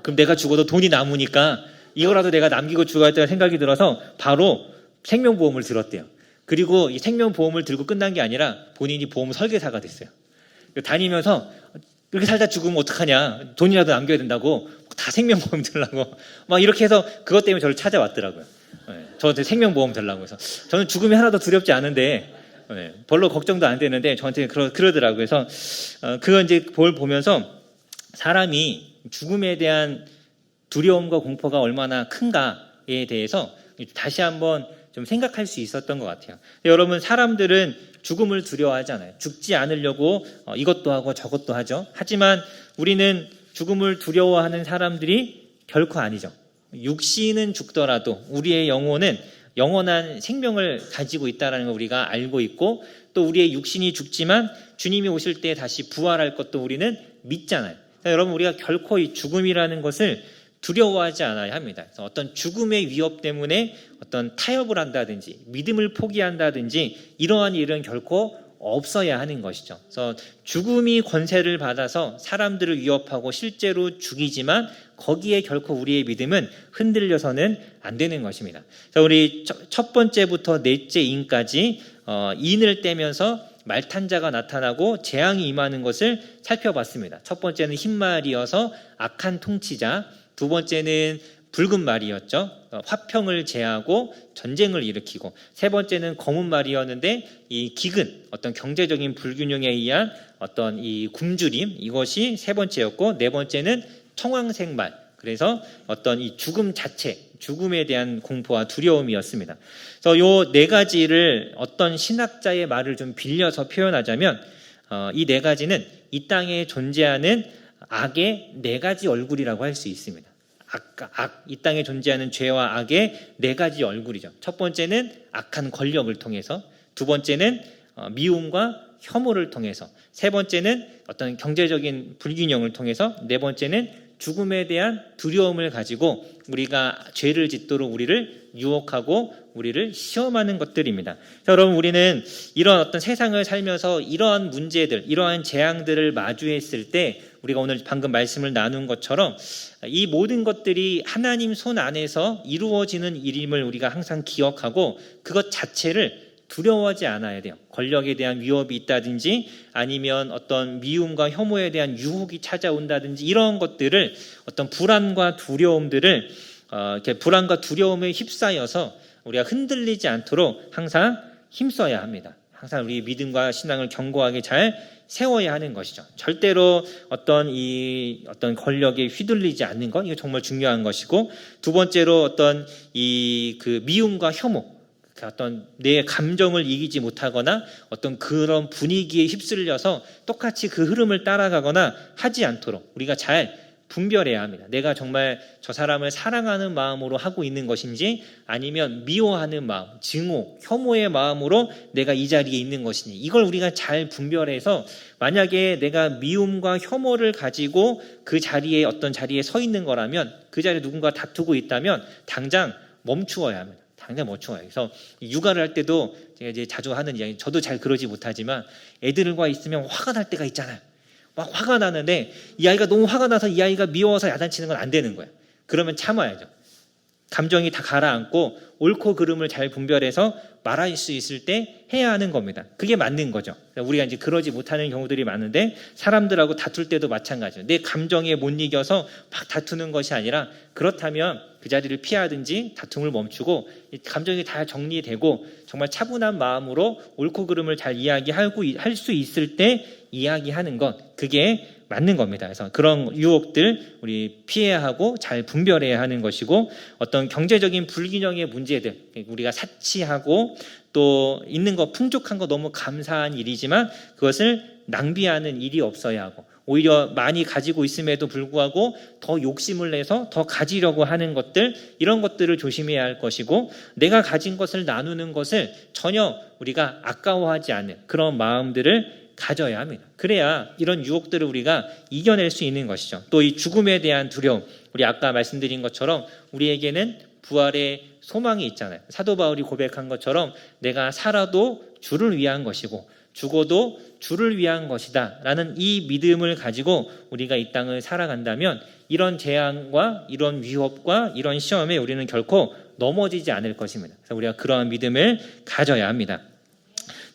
그럼 내가 죽어도 돈이 남으니까 이거라도 내가 남기고 죽어야겠다는 생각이 들어서 바로 생명보험을 들었대요. 그리고 이 생명보험을 들고 끝난 게 아니라 본인이 보험 설계사가 됐어요. 다니면서 이렇게 살다 죽으면 어떡하냐, 돈이라도 남겨야 된다고 다 생명보험 들라고 막 이렇게 해서 그것 때문에 저를 찾아왔더라고요. 저한테 생명보험 들라고 해서 저는 죽음이 하나도 두렵지 않은데 별로 걱정도 안 되는데 저한테 그러더라고요. 그래서 그거 이제 보면서 사람이 죽음에 대한 두려움과 공포가 얼마나 큰가에 대해서 다시 한번 좀 생각할 수 있었던 것 같아요. 여러분, 사람들은 죽음을 두려워하잖아요. 죽지 않으려고 이것도 하고 저것도 하죠. 하지만 우리는 죽음을 두려워하는 사람들이 결코 아니죠. 육신은 죽더라도 우리의 영혼은 영원한 생명을 가지고 있다는 걸 우리가 알고 있고, 또 우리의 육신이 죽지만 주님이 오실 때 다시 부활할 것도 우리는 믿잖아요. 여러분, 우리가 결코 이 죽음이라는 것을 두려워하지 않아야 합니다. 그래서 어떤 죽음의 위협 때문에 어떤 타협을 한다든지 믿음을 포기한다든지 이러한 일은 결코 없어야 하는 것이죠. 그래서 죽음이 권세를 받아서 사람들을 위협하고 실제로 죽이지만 거기에 결코 우리의 믿음은 흔들려서는 안 되는 것입니다. 그래서 우리 첫 번째부터 넷째 인까지 인을 떼면서 말탄자가 나타나고 재앙이 임하는 것을 살펴봤습니다. 첫 번째는 흰 말이어서 악한 통치자, 두 번째는 붉은 말이었죠. 화평을 제하고 전쟁을 일으키고, 세 번째는 검은 말이었는데 이 기근, 어떤 경제적인 불균형에 의한 어떤 이 굶주림, 이것이 세 번째였고, 네 번째는 청황색 말, 그래서 어떤 이 죽음 자체, 죽음에 대한 공포와 두려움이었습니다. 그래서 요 네 가지를 어떤 신학자의 말을 좀 빌려서 표현하자면 이 네 가지는 이 땅에 존재하는 악의 네 가지 얼굴이라고 할 수 있습니다. 이 땅에 존재하는 죄와 악의 네 가지 얼굴이죠. 첫 번째는 악한 권력을 통해서, 두 번째는 미움과 혐오를 통해서, 세 번째는 어떤 경제적인 불균형을 통해서, 네 번째는 죽음에 대한 두려움을 가지고 우리가 죄를 짓도록 우리를 유혹하고 우리를 시험하는 것들입니다. 여러분, 우리는 이런 어떤 세상을 살면서 이러한 문제들, 이러한 재앙들을 마주했을 때 우리가 오늘 방금 말씀을 나눈 것처럼 이 모든 것들이 하나님 손 안에서 이루어지는 일임을 우리가 항상 기억하고 그것 자체를 두려워하지 않아야 돼요. 권력에 대한 위협이 있다든지 아니면 어떤 미움과 혐오에 대한 유혹이 찾아온다든지 이런 것들을, 어떤 불안과 두려움들을 이렇게 불안과 두려움에 휩싸여서 우리가 흔들리지 않도록 항상 힘써야 합니다. 항상 우리 믿음과 신앙을 견고하게 잘 세워야 하는 것이죠. 절대로 어떤 권력에 휘둘리지 않는 것, 이거 정말 중요한 것이고, 두 번째로 어떤 그 미움과 혐오, 어떤 내 감정을 이기지 못하거나 어떤 그런 분위기에 휩쓸려서 똑같이 그 흐름을 따라가거나 하지 않도록 우리가 잘 분별해야 합니다. 내가 정말 저 사람을 사랑하는 마음으로 하고 있는 것인지 아니면 미워하는 마음, 증오, 혐오의 마음으로 내가 이 자리에 있는 것인지, 이걸 우리가 잘 분별해서 만약에 내가 미움과 혐오를 가지고 그 자리에, 어떤 자리에 서 있는 거라면, 그 자리에 누군가 다투고 있다면 당장 멈추어야 합니다. 당장 멈춰요. 그래서 육아를 할 때도 제가 이제 자주 하는 이야기, 저도 잘 그러지 못하지만 애들과 있으면 화가 날 때가 있잖아요. 막 화가 나는데 이 아이가 너무 화가 나서 이 아이가 미워서 야단치는 건 안 되는 거예요. 그러면 참아야죠. 감정이 다 가라앉고 옳고 그름을 잘 분별해서 말할 수 있을 때 해야 하는 겁니다. 그게 맞는 거죠. 우리가 이제 그러지 못하는 경우들이 많은데, 사람들하고 다툴 때도 마찬가지예요. 내 감정에 못 이겨서 막 다투는 것이 아니라, 그렇다면 그 자리를 피하든지 다툼을 멈추고 감정이 다 정리되고 정말 차분한 마음으로 옳고 그름을 잘 이야기하고 할 수 있을 때 이야기하는 것, 그게 맞는 겁니다. 그래서 그런 유혹들 우리 피해야 하고 잘 분별해야 하는 것이고, 어떤 경제적인 불균형의 문제들 우리가 사치하고 또 있는 거 풍족한 거 너무 감사한 일이지만 그것을 낭비하는 일이 없어야 하고, 오히려 많이 가지고 있음에도 불구하고 더 욕심을 내서 더 가지려고 하는 것들, 이런 것들을 조심해야 할 것이고, 내가 가진 것을 나누는 것을 전혀 우리가 아까워하지 않는 그런 마음들을 가져야 합니다. 그래야 이런 유혹들을 우리가 이겨낼 수 있는 것이죠. 또 이 죽음에 대한 두려움, 우리 아까 말씀드린 것처럼 우리에게는 부활의 소망이 있잖아요. 사도 바울이 고백한 것처럼 내가 살아도 주를 위한 것이고 죽어도 주를 위한 것이다 라는 이 믿음을 가지고 우리가 이 땅을 살아간다면 이런 재앙과 이런 위협과 이런 시험에 우리는 결코 넘어지지 않을 것입니다. 그래서 우리가 그러한 믿음을 가져야 합니다.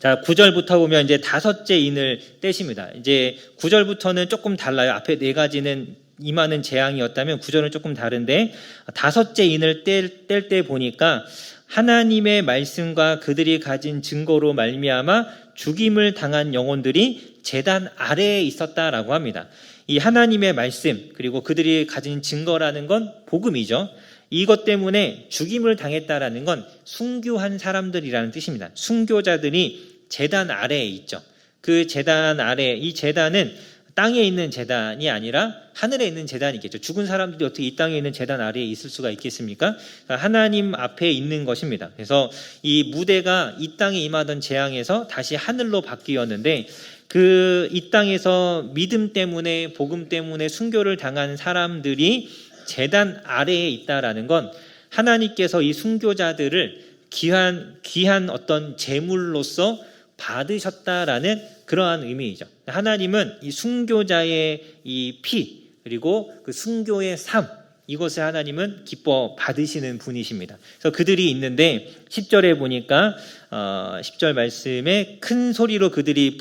자, 9절부터 보면 이제 다섯째 인을 떼십니다. 이제 9절부터는 조금 달라요. 앞에 네 가지는 임하는 재앙이었다면 9절은 조금 다른데, 다섯째 인을 뗄 때 보니까 하나님의 말씀과 그들이 가진 증거로 말미암아 죽임을 당한 영혼들이 제단 아래에 있었다라고 합니다. 이 하나님의 말씀 그리고 그들이 가진 증거라는 건 복음이죠. 이것 때문에 죽임을 당했다라는 건 순교한 사람들이라는 뜻입니다. 순교자들이 제단 아래에 있죠. 그 제단 아래, 이 제단은 땅에 있는 제단이 아니라 하늘에 있는 제단이겠죠. 죽은 사람들이 어떻게 이 땅에 있는 제단 아래에 있을 수가 있겠습니까? 하나님 앞에 있는 것입니다. 그래서 이 무대가 이 땅에 임하던 재앙에서 다시 하늘로 바뀌었는데, 그 이 땅에서 믿음 때문에 복음 때문에 순교를 당한 사람들이 제단 아래에 있다라는 건 하나님께서 이 순교자들을 귀한 어떤 제물로서 받으셨다라는 그러한 의미이죠. 하나님은 이 순교자의 이 피 그리고 그 순교의 삶, 이것을 하나님은 기뻐 받으시는 분이십니다. 그래서 그들이 있는데 10절에 보니까 10절 말씀에 큰 소리로 그들이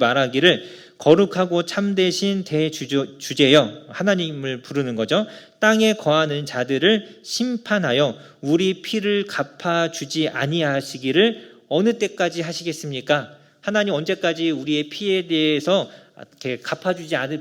말하기를 거룩하고 참되신 대주제여, 하나님을 부르는 거죠. 땅에 거하는 자들을 심판하여 우리 피를 갚아주지 아니하시기를 어느 때까지 하시겠습니까? 하나님 언제까지 우리의 피에 대해서 이렇게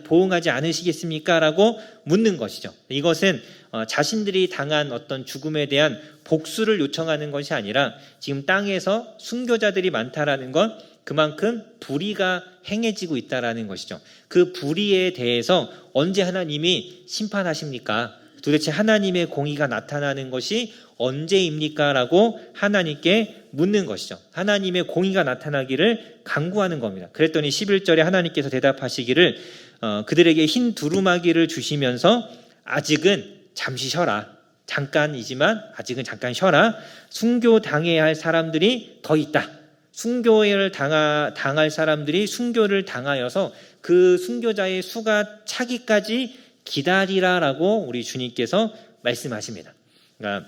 보응하지 않으시겠습니까? 라고 묻는 것이죠. 이것은 자신들이 당한 어떤 죽음에 대한 복수를 요청하는 것이 아니라 지금 땅에서 순교자들이 많다라는 건 그만큼 불의가 행해지고 있다라는 것이죠. 그 불의에 대해서 언제 하나님이 심판하십니까? 도대체 하나님의 공의가 나타나는 것이 언제입니까? 라고 하나님께 묻는 것이죠. 하나님의 공의가 나타나기를 간구하는 겁니다. 그랬더니 11절에 하나님께서 대답하시기를 그들에게 흰 두루마기를 주시면서 아직은 잠시 쉬어라. 잠깐이지만 아직은 잠깐 쉬어라. 순교당해야 할 사람들이 더 있다. 순교를 당할 사람들이 순교를 당하여서 그 순교자의 수가 차기까지 기다리라라고 우리 주님께서 말씀하십니다. 그러니까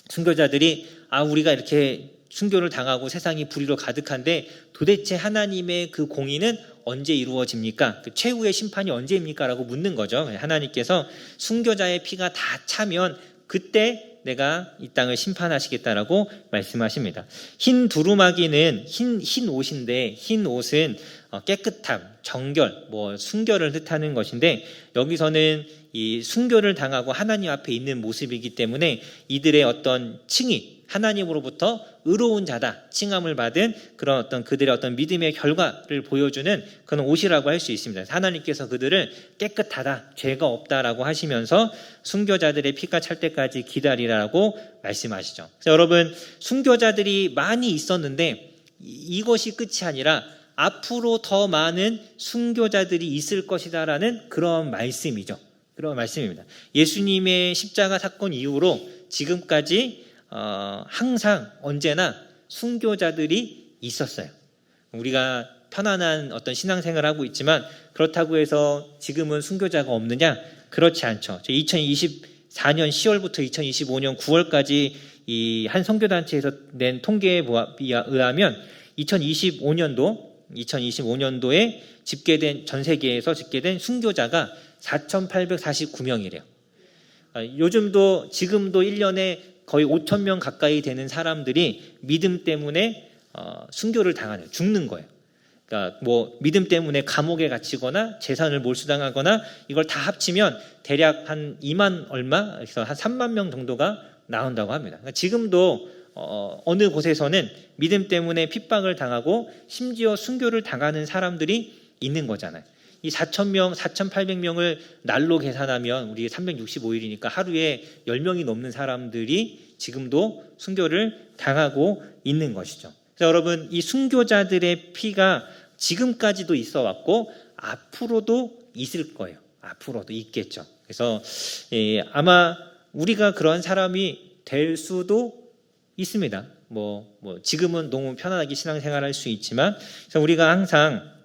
순교자들이 우리가 이렇게 순교를 당하고 세상이 불의로 가득한데 도대체 하나님의 그 공의는 언제 이루어집니까? 그 최후의 심판이 언제입니까? 라고 묻는 거죠. 하나님께서 순교자의 피가 다 차면 그때 내가 이 땅을 심판하시겠다라고 말씀하십니다. 흰 두루마기는 흰 옷인데, 흰 옷은 깨끗함, 정결, 순결을 뜻하는 것인데, 여기서는 이 순교를 당하고 하나님 앞에 있는 모습이기 때문에 이들의 어떤 칭의, 하나님으로부터 의로운 자다 칭함을 받은 그런 어떤 그들의 어떤 믿음의 결과를 보여주는 그런 옷이라고 할 수 있습니다. 하나님께서 그들을 깨끗하다, 죄가 없다라고 하시면서 순교자들의 피가 찰 때까지 기다리라고 말씀하시죠. 그래서 여러분, 순교자들이 많이 있었는데 이것이 끝이 아니라 앞으로 더 많은 순교자들이 있을 것이다라는 그런 말씀이죠. 그런 말씀입니다. 예수님의 십자가 사건 이후로 지금까지 항상 언제나 순교자들이 있었어요. 우리가 편안한 어떤 신앙생활을 하고 있지만 그렇다고 해서 지금은 순교자가 없느냐? 그렇지 않죠. 2024년 10월부터 2025년 9월까지 이 한 선교단체에서 낸 통계에 의하면 2025년도에 전 세계에서 집계된 순교자가 4,849명이래요. 지금도 1년에 거의 5,000명 가까이 되는 사람들이 믿음 때문에 순교를 당하는, 죽는 거예요. 그러니까 뭐 믿음 때문에 감옥에 gat히거나 재산을 몰수당하거나 이걸 다 합치면 대략 한 2만 얼마, 그래서 한 3만 명 정도가 나온다고 합니다. 그러니까 지금도 어느 곳에서는 믿음 때문에 핍박을 당하고 심지어 순교를 당하는 사람들이 있는 거잖아요. 이 4,000명, 4,800명을 날로 계산하면 우리 365일이니까 하루에 10명이 넘는 사람들이 지금도 순교를 당하고 있는 것이죠. 그래서 여러분, 이 순교자들의 피가 지금까지도 있어 왔고 앞으로도 있을 거예요. 앞으로도 있겠죠. 그래서 아마 우리가 그런 사람이 될 수도 있습니다. 뭐 지금은 너무 편안하게 신앙생활할 수 있지만, 그래서 우리가 항상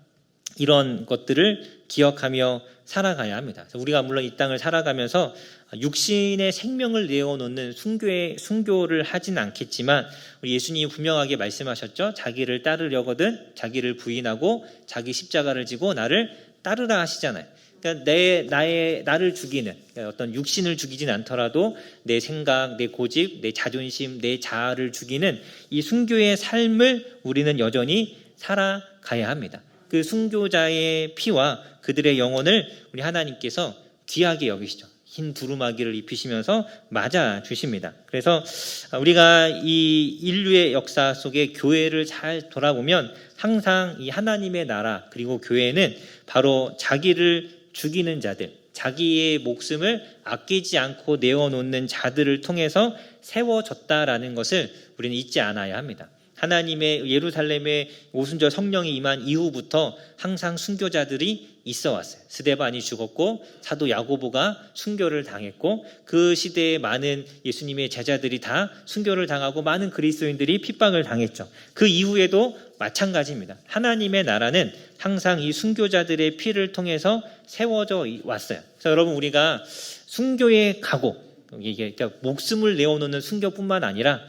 이런 것들을 기억하며 살아가야 합니다. 그래서 우리가 물론 이 땅을 살아가면서 육신의 생명을 내어놓는 순교를 하진 않겠지만, 우리 예수님이 분명하게 말씀하셨죠. 자기를 따르려거든 자기를 부인하고 자기 십자가를 지고 나를 따르라 하시잖아요. 그러니까 나를 죽이는, 그러니까 어떤 육신을 죽이진 않더라도 내 생각, 내 고집, 내 자존심, 내 자아를 죽이는 이 순교의 삶을 우리는 여전히 살아가야 합니다. 그 순교자의 피와 그들의 영혼을 우리 하나님께서 귀하게 여기시죠. 흰 두루마기를 입히시면서 맞아 주십니다. 그래서 우리가 이 인류의 역사 속에 교회를 잘 돌아보면 항상 이 하나님의 나라 그리고 교회는 바로 자기를 죽이는 자들, 자기의 목숨을 아끼지 않고 내어놓는 자들을 통해서 세워졌다라는 것을 우리는 잊지 않아야 합니다. 하나님의 예루살렘에 오순절 성령이 임한 이후부터 항상 순교자들이 있어 왔어요. 스데반이 죽었고 사도 야고보가 순교를 당했고 그 시대에 많은 예수님의 제자들이 다 순교를 당하고 많은 그리스도인들이 핍박을 당했죠. 그 이후에도 마찬가지입니다. 하나님의 나라는 항상 이 순교자들의 피를 통해서 세워져 왔어요. 그래서 여러분, 우리가 순교의 각오, 이게 그러니까 목숨을 내어놓는 순교뿐만 아니라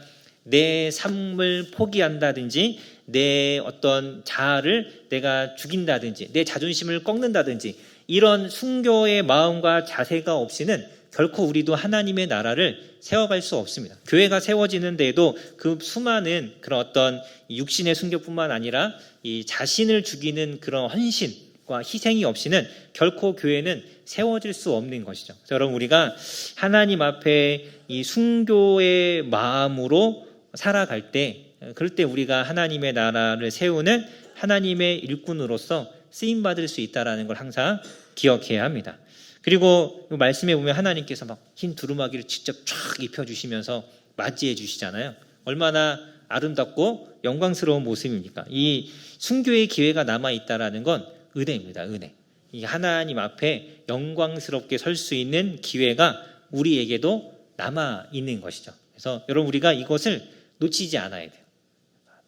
내 삶을 포기한다든지 내 어떤 자아를 내가 죽인다든지 내 자존심을 꺾는다든지 이런 순교의 마음과 자세가 없이는 결코 우리도 하나님의 나라를 세워갈 수 없습니다. 교회가 세워지는 데에도 그 수많은 그런 어떤 육신의 순교뿐만 아니라 이 자신을 죽이는 그런 헌신과 희생이 없이는 결코 교회는 세워질 수 없는 것이죠. 그래서 여러분, 우리가 하나님 앞에 이 순교의 마음으로 살아갈 때, 그럴 때 우리가 하나님의 나라를 세우는 하나님의 일꾼으로서 쓰임받을 수 있다는 걸 항상 기억해야 합니다. 그리고 말씀에 보면 하나님께서 막 흰 두루마기를 직접 쫙 입혀주시면서 맞이해 주시잖아요. 얼마나 아름답고 영광스러운 모습입니까? 이 순교의 기회가 남아있다는 건 은혜입니다. 은혜. 이 하나님 앞에 영광스럽게 설 수 있는 기회가 우리에게도 남아있는 것이죠. 그래서 여러분, 우리가 이것을 놓치지 않아야 돼요.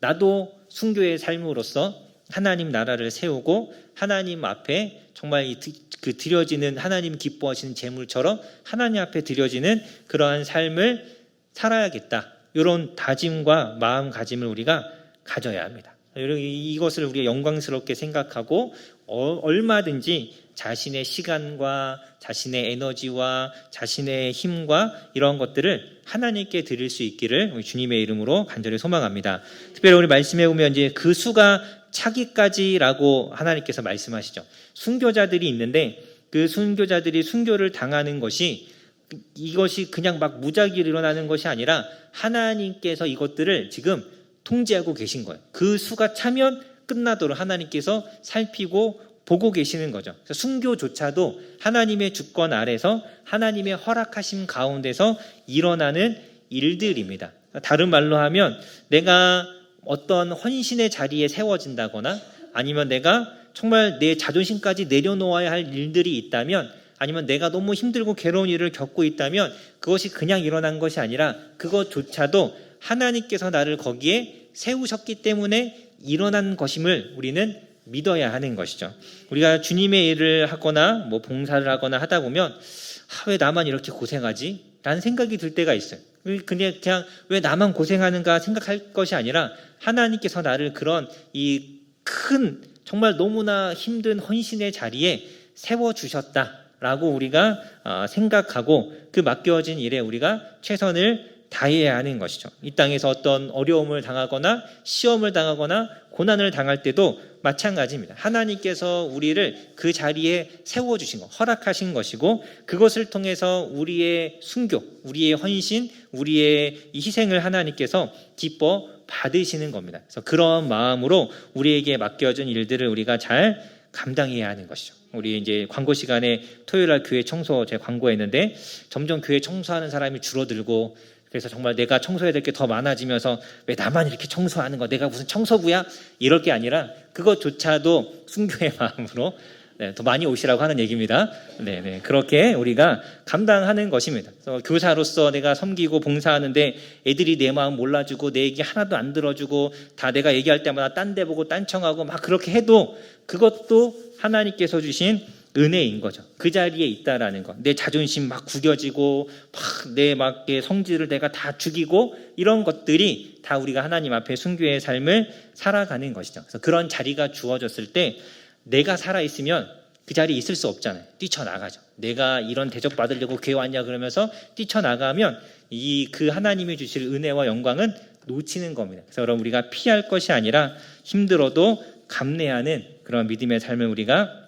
나도 순교의 삶으로서 하나님 나라를 세우고 하나님 앞에 정말 그 드려지는 하나님 기뻐하시는 제물처럼 하나님 앞에 드려지는 그러한 삶을 살아야겠다. 이런 다짐과 마음가짐을 우리가 가져야 합니다. 이것을 우리가 영광스럽게 생각하고 얼마든지 자신의 시간과 자신의 에너지와 자신의 힘과 이런 것들을 하나님께 드릴 수 있기를 우리 주님의 이름으로 간절히 소망합니다. 특별히 우리 말씀해 보면 이제 그 수가 차기까지라고 하나님께서 말씀하시죠. 순교자들이 있는데 그 순교자들이 순교를 당하는 것이 이것이 그냥 막 무작위로 일어나는 것이 아니라 하나님께서 이것들을 지금 통제하고 계신 거예요. 그 수가 차면 끝나도록 하나님께서 살피고 보고 계시는 거죠. 그래서 순교조차도 하나님의 주권 아래서 하나님의 허락하심 가운데서 일어나는 일들입니다. 다른 말로 하면 내가 어떤 헌신의 자리에 세워진다거나 아니면 내가 정말 내 자존심까지 내려놓아야 할 일들이 있다면 아니면 내가 너무 힘들고 괴로운 일을 겪고 있다면 그것이 그냥 일어난 것이 아니라 그것조차도 하나님께서 나를 거기에 세우셨기 때문에 일어난 것임을 우리는 믿어야 하는 것이죠. 우리가 주님의 일을 하거나 뭐 봉사를 하거나 하다 보면 왜 나만 이렇게 고생하지? 라는 생각이 들 때가 있어요. 그냥 왜 나만 고생하는가 생각할 것이 아니라 하나님께서 나를 그런 이 큰 정말 너무나 힘든 헌신의 자리에 세워주셨다라고 우리가 생각하고 그 맡겨진 일에 우리가 최선을 다해야 하는 것이죠. 이 땅에서 어떤 어려움을 당하거나 시험을 당하거나 고난을 당할 때도 마찬가지입니다. 하나님께서 우리를 그 자리에 세워주신 것, 허락하신 것이고 그것을 통해서 우리의 순교, 우리의 헌신, 우리의 이 희생을 하나님께서 기뻐 받으시는 겁니다. 그래서 그런 마음으로 우리에게 맡겨진 일들을 우리가 잘 감당해야 하는 것이죠. 우리 이제 광고 시간에 토요일날 교회 청소 제가 광고했는데 점점 교회 청소하는 사람이 줄어들고 그래서 정말 내가 청소해야 될 게 더 많아지면서 왜 나만 이렇게 청소하는 거 내가 무슨 청소부야? 이럴 게 아니라 그것조차도 순교의 마음으로 더 많이 오시라고 하는 얘기입니다. 네, 그렇게 우리가 감당하는 것입니다. 그래서 교사로서 내가 섬기고 봉사하는데 애들이 내 마음 몰라주고 내 얘기 하나도 안 들어주고 다 내가 얘기할 때마다 딴 데 보고 딴청하고 막 그렇게 해도 그것도 하나님께서 주신 은혜인 거죠. 그 자리에 있다라는 것. 내 자존심 막 구겨지고 막 내 성질을 내가 다 죽이고 이런 것들이 다 우리가 하나님 앞에 순교의 삶을 살아가는 것이죠. 그래서 그런 자리가 주어졌을 때 내가 살아있으면 그 자리에 있을 수 없잖아요. 뛰쳐나가죠. 내가 이런 대접 받으려고 교회 왔냐 그러면서 뛰쳐나가면 그 하나님이 주실 은혜와 영광은 놓치는 겁니다. 그래서 여러분 우리가 피할 것이 아니라 힘들어도 감내하는 그런 믿음의 삶을 우리가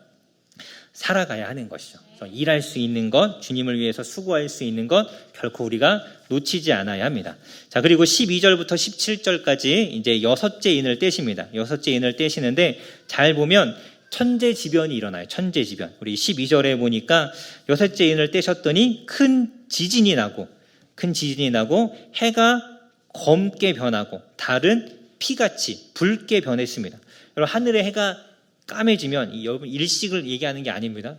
살아가야 하는 것이죠. 그래서 일할 수 있는 것, 주님을 위해서 수고할 수 있는 것 결코 우리가 놓치지 않아야 합니다. 자, 그리고 12절부터 17절까지 이제 여섯째 인을 떼십니다. 여섯째 인을 떼시는데 잘 보면 천재지변이 일어나요. 천재지변. 우리 12절에 보니까 여섯째 인을 떼셨더니 큰 지진이 나고 해가 검게 변하고 달은 피같이 붉게 변했습니다. 여러분 하늘의 해가 까매지면 여러분 일식을 얘기하는 게 아닙니다.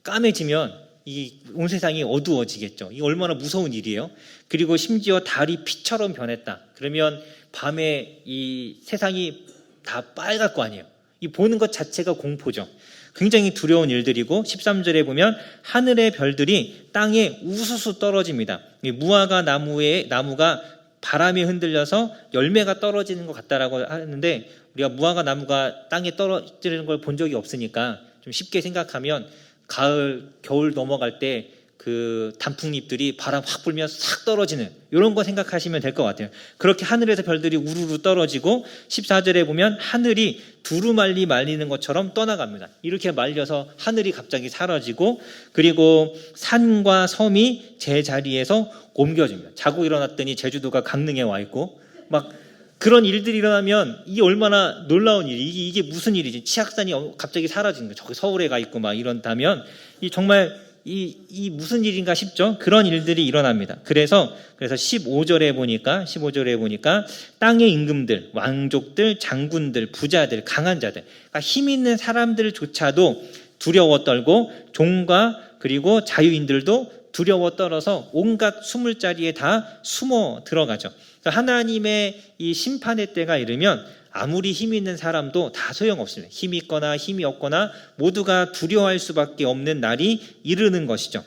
까매지면 이 온 세상이 어두워지겠죠. 이 얼마나 무서운 일이에요. 그리고 심지어 달이 피처럼 변했다. 그러면 밤에 이 세상이 다 빨갈 거 아니에요. 이 보는 것 자체가 공포죠. 굉장히 두려운 일들이고 13절에 보면 하늘의 별들이 땅에 우수수 떨어집니다. 이 무화과 나무가 바람에 흔들려서 열매가 떨어지는 것 같다라고 하는데 우리가 무화과 나무가 땅에 떨어지는 걸 본 적이 없으니까 좀 쉽게 생각하면 겨울 넘어갈 때 그 단풍잎들이 바람 확 불면 싹 떨어지는 이런 거 생각하시면 될 것 같아요. 그렇게 하늘에서 별들이 우르르 떨어지고 14절에 보면 하늘이 두루말리 말리는 것처럼 떠나갑니다. 이렇게 말려서 하늘이 갑자기 사라지고 그리고 산과 섬이 제자리에서 옮겨집니다. 자고 일어났더니 제주도가 강릉에 와 있고 막 그런 일들이 일어나면 이게 얼마나 놀라운 일이 이게 무슨 일이지? 치악산이 갑자기 사라지는 거예요. 저기 서울에 가 있고 막 이런다면 이 정말 이 무슨 일인가 싶죠. 그런 일들이 일어납니다. 그래서 15절에 보니까 땅의 임금들, 왕족들, 장군들, 부자들, 강한 자들, 그러니까 힘 있는 사람들조차도 두려워 떨고 종과 그리고 자유인들도 두려워 떨어서 온갖 숨을 자리에 다 숨어 들어가죠. 하나님의 이 심판의 때가 이르면 아무리 힘 있는 사람도 다 소용없습니다. 힘이 있거나 힘이 없거나 모두가 두려워할 수밖에 없는 날이 이르는 것이죠.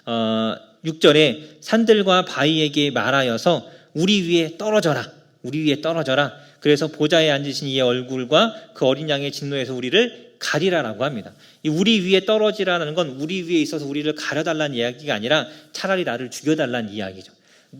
16절에 산들과 바위에게 말하여서 우리 위에 떨어져라. 그래서 보좌에 앉으신 이의 얼굴과 그 어린 양의 진노에서 우리를 가리라라고 합니다. 이 우리 위에 떨어지라는 건 우리 위에 있어서 우리를 가려달라는 이야기가 아니라 차라리 나를 죽여달라는 이야기죠.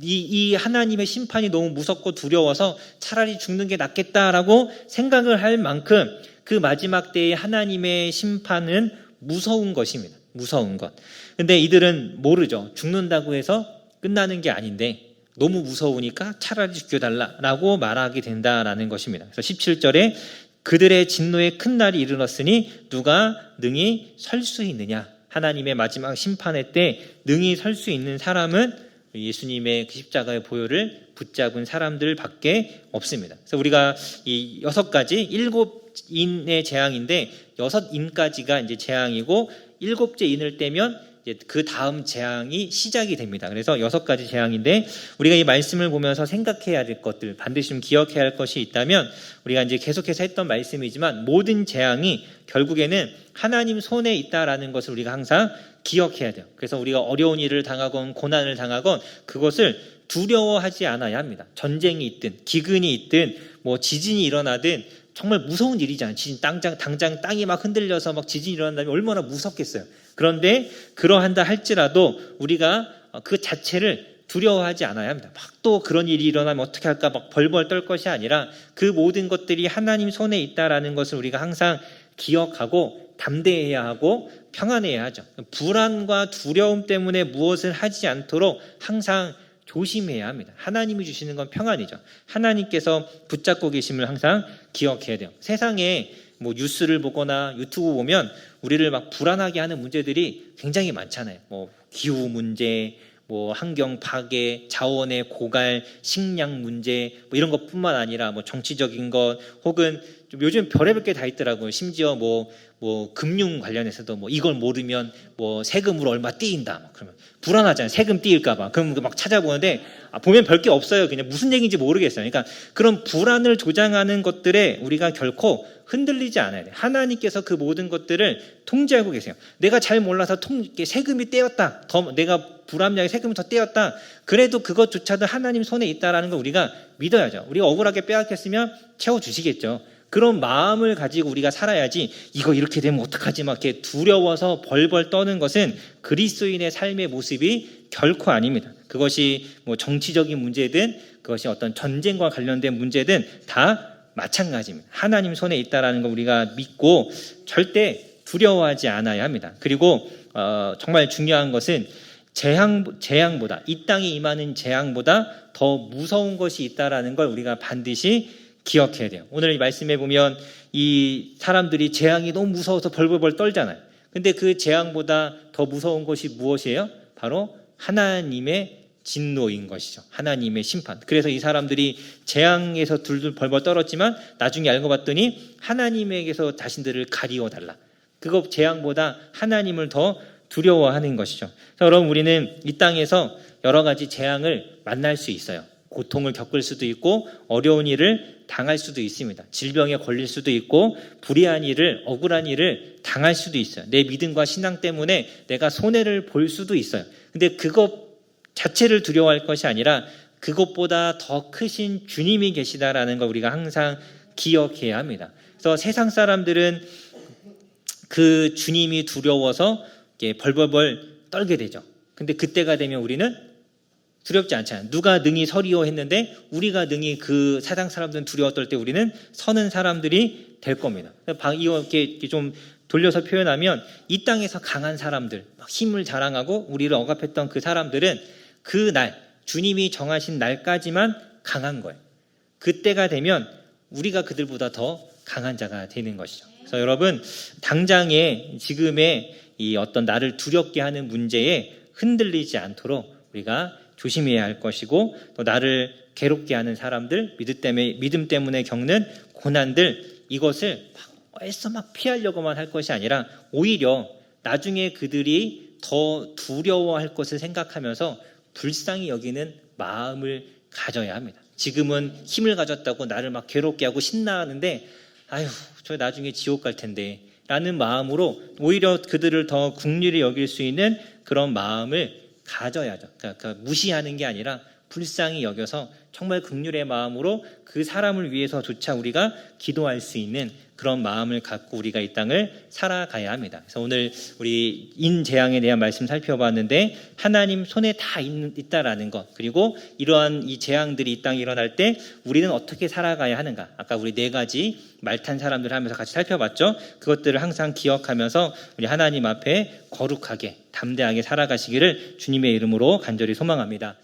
이 하나님의 심판이 너무 무섭고 두려워서 차라리 죽는 게 낫겠다라고 생각을 할 만큼 그 마지막 때의 하나님의 심판은 무서운 것입니다. 무서운 것. 근데 이들은 모르죠. 죽는다고 해서 끝나는 게 아닌데 너무 무서우니까 차라리 죽여달라라고 말하게 된다라는 것입니다. 그래서 17절에 그들의 진노의 큰 날이 이르렀으니 누가 능히 설 수 있느냐. 하나님의 마지막 심판의 때 능히 설 수 있는 사람은 예수님의 그 십자가의 보혈을 붙잡은 사람들밖에 없습니다. 그래서 우리가 이 6가지 7인의 재앙인데 6인까지가 이제 재앙이고 7째 인을 떼면 이제 그 다음 재앙이 시작이 됩니다. 그래서 6가지 재앙인데 우리가 이 말씀을 보면서 생각해야 될 것들 반드시 좀 기억해야 할 것이 있다면 우리가 이제 계속해서 했던 말씀이지만 모든 재앙이 결국에는 하나님 손에 있다라는 것을 우리가 항상 기억해야 돼요. 그래서 우리가 어려운 일을 당하건 고난을 당하건 그것을 두려워하지 않아야 합니다. 전쟁이 있든 기근이 있든 뭐 지진이 일어나든 정말 무서운 일이잖아요. 지진 당장 땅이 막 흔들려서 막 지진이 일어난다면 얼마나 무섭겠어요. 그런데 그러한다 할지라도 우리가 그 자체를 두려워하지 않아야 합니다. 막 또 그런 일이 일어나면 어떻게 할까 막 벌벌 떨 것이 아니라 그 모든 것들이 하나님 손에 있다라는 것을 우리가 항상 기억하고 담대해야 하고 평안해야 하죠. 불안과 두려움 때문에 무엇을 하지 않도록 항상 조심해야 합니다. 하나님이 주시는 건 평안이죠. 하나님께서 붙잡고 계심을 항상 기억해야 돼요. 세상에 뭐 뉴스를 보거나 유튜브 보면 우리를 막 불안하게 하는 문제들이 굉장히 많잖아요. 뭐 기후 문제, 뭐 환경 파괴, 자원의 고갈, 식량 문제, 뭐 이런 것뿐만 아니라 뭐 정치적인 것, 혹은 좀 요즘 별의별 게 다 있더라고요. 심지어 뭐 금융 관련해서도 뭐 이걸 모르면 뭐 세금으로 얼마 떼인다. 막 그러면 불안하잖아요. 세금 떼일까봐. 그럼 막 찾아보는데 보면 별게 없어요. 그냥 무슨 얘기인지 모르겠어요. 그러니까 그런 불안을 조장하는 것들에 우리가 결코 흔들리지 않아야 돼요. 하나님께서 그 모든 것들을 통제하고 계세요. 내가 잘 몰라서 세금이 떼었다. 내가 불합리하게 세금이 더 떼었다. 그래도 그것조차도 하나님 손에 있다라는 걸 우리가 믿어야죠. 우리가 억울하게 빼앗겼으면 채워주시겠죠. 그런 마음을 가지고 우리가 살아야지 이거 이렇게 되면 어떡하지 막 이렇게 두려워서 벌벌 떠는 것은 그리스도인의 삶의 모습이 결코 아닙니다. 그것이 뭐 정치적인 문제든 그것이 어떤 전쟁과 관련된 문제든 다 마찬가지입니다. 하나님 손에 있다라는 걸 우리가 믿고 절대 두려워하지 않아야 합니다. 그리고 정말 중요한 것은 재앙보다, 이 땅에 임하는 재앙보다 더 무서운 것이 있다라는 걸 우리가 반드시 기억해야 돼요. 오늘 이 말씀에 보면 이 사람들이 재앙이 너무 무서워서 벌벌벌 떨잖아요. 근데 그 재앙보다 더 무서운 것이 무엇이에요? 바로 하나님의 진노인 것이죠. 하나님의 심판. 그래서 이 사람들이 재앙에서 둘둘 벌벌 떨었지만 나중에 알고 봤더니 하나님에게서 자신들을 가리워달라. 그거 재앙보다 하나님을 더 두려워하는 것이죠. 여러분, 우리는 이 땅에서 여러 가지 재앙을 만날 수 있어요. 고통을 겪을 수도 있고 어려운 일을 당할 수도 있습니다. 질병에 걸릴 수도 있고 불의한 일을, 억울한 일을 당할 수도 있어요. 내 믿음과 신앙 때문에 내가 손해를 볼 수도 있어요. 근데 그것 자체를 두려워할 것이 아니라 그것보다 더 크신 주님이 계시다라는 걸 우리가 항상 기억해야 합니다. 그래서 세상 사람들은 그 주님이 두려워서 벌벌벌 떨게 되죠. 근데 그때가 되면 우리는 두렵지 않잖아요. 누가 능히 서리오 했는데 우리가 능히 그 세상 사람들은 두려워 떨 때 우리는 서는 사람들이 될 겁니다. 이렇게 좀 돌려서 표현하면 이 땅에서 강한 사람들, 힘을 자랑하고 우리를 억압했던 그 사람들은 그 날, 주님이 정하신 날까지만 강한 거예요. 그때가 되면 우리가 그들보다 더 강한 자가 되는 것이죠. 그래서 여러분, 당장의 지금의 이 어떤 나를 두렵게 하는 문제에 흔들리지 않도록 우리가 조심해야 할 것이고, 또 나를 괴롭게 하는 사람들, 믿음 때문에 겪는 고난들, 이것을 애써 막 피하려고만 할 것이 아니라 오히려 나중에 그들이 더 두려워할 것을 생각하면서 불쌍히 여기는 마음을 가져야 합니다. 지금은 힘을 가졌다고 나를 막 괴롭게 하고 신나하는데 아휴, 저 나중에 지옥 갈 텐데 라는 마음으로 오히려 그들을 더 긍휼히 여길 수 있는 그런 마음을 가져야죠. 그러니까 무시하는 게 아니라 불쌍히 여겨서 정말 긍휼의 마음으로 그 사람을 위해서조차 우리가 기도할 수 있는 그런 마음을 갖고 우리가 이 땅을 살아가야 합니다. 그래서 오늘 우리 인재앙에 대한 말씀 살펴봤는데 하나님 손에 다 있다라는 것, 그리고 이러한 이 재앙들이 이 땅에 일어날 때 우리는 어떻게 살아가야 하는가, 아까 우리 4가지 말탄 사람들 하면서 같이 살펴봤죠. 그것들을 항상 기억하면서 우리 하나님 앞에 거룩하게 담대하게 살아가시기를 주님의 이름으로 간절히 소망합니다.